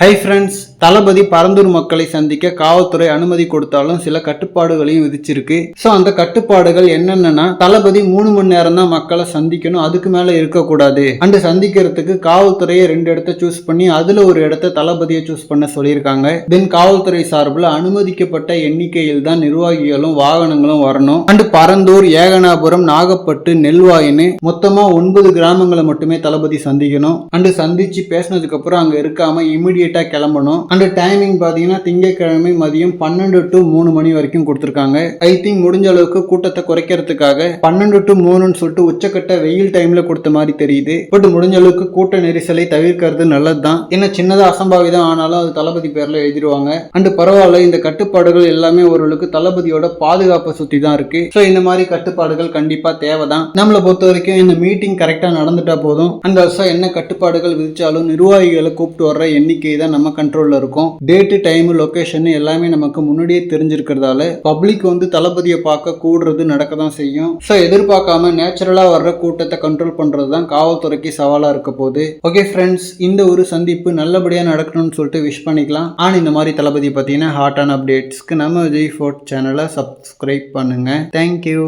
Hi friends, தளபதி பரந்தூர் மக்களை சந்திக்க காவல்துறை அனுமதி கொடுத்தாலும் சில கட்டுப்பாடுகளையும் விதிச்சிருக்கு. ஸோ அந்த கட்டுப்பாடுகள் என்னென்னா, தளபதி 3 மணி நேரம் தான் மக்களை சந்திக்கணும், அதுக்கு மேல இருக்கக்கூடாது. அண்டு சந்திக்கிறதுக்கு காவல்துறையை 2 இடத்த சூஸ் பண்ணி அதுல ஒரு இடத்த தளபதியை சூஸ் பண்ண சொல்லியிருக்காங்க. தென் காவல்துறை சார்பில் அனுமதிக்கப்பட்ட எண்ணிக்கையில் தான் நிர்வாகிகளும் வாகனங்களும் வரணும். அண்டு பரந்தூர், ஏகனாபுரம், நாகப்பட்டு, நெல்வாயின்னு மொத்தமா 9 கிராமங்களை மட்டுமே தளபதி சந்திக்கணும். அண்டு சந்திச்சு பேசினதுக்கு அப்புறம் அங்க இருக்காம இமிடியேட் கிளம்பணும். அந்த டைமிங் பாத்தீங்கன்னா திங்கட்கிழமை மதியம் 12 to 3 மணி வரைக்கும் கொடுத்திருக்காங்க. ஐ திங்க் முடிஞ்ச அளவுக்கு கூட்டத்தை குறைக்கிறதுக்காக 12 to 3ன்னு சொல்லிட்டு உச்சக்கட்ட வெயில் டைம்ல கொடுத்த மாதிரி தெரியுது. பட் முடிஞ்ச அளவுக்கு கூட்ட நெரிசலை தவிர்க்கிறது நல்லதுதான். என்ன சின்னதா அசம்பாவிதம் ஆனாலும் அது தளபதி பேர்ல எழுதிடுவாங்க. அண்ட் பரவாயில்ல, இந்த கட்டுப்பாடுகள் எல்லாமே ஓரளவுக்கு தளபதியோட பாதுகாப்பை சுத்தி தான் இருக்கு. ஸோ இந்த மாதிரி கட்டுப்பாடுகள் கண்டிப்பா தேவைதான். நம்மளை பொறுத்த வரைக்கும் இந்த மீட்டிங் கரெக்டா நடந்துட்டா போதும். அந்த வருஷம் என்ன கட்டுப்பாடுகள் விதிச்சாலும் நிர்வாகிகளை கூப்பிட்டு வர்ற எண்ணிக்கை தான் நம்ம கண்ட்ரோல்ல இருக்கும். டேட், டைம், லொகேஷன் எல்லாமே நமக்கு முன்னாடியே தெரிஞ்சிருக்கிறதால பப்ளிக் வந்து தளபதியை பார்க்க கூடுறது நடக்க தான் செய்யும். ஸோ எதிர்பார்க்காம நேச்சுரலா வர்ற கூட்டத்தை கண்ட்ரோல் பண்றது தான் காவல்துறைக்கு சவாலா இருக்க போகுது. ஓகே ஃப்ரெண்ட்ஸ், இந்த ஒரு சந்திப்பு நல்லபடியா நடக்கணும்னு சொல்லிட்டு விஷ் பண்ணிக்கலாம். ஆனால் இந்த மாதிரி தளபதி பார்த்தீங்கன்னா ஹாட்டான அப்டேட்ஸ்க்கு நம்ம விஜய் ஃபோர்ட் சேனலை சப்ஸ்கிரைப் பண்ணுங்க. தேங்க்யூ.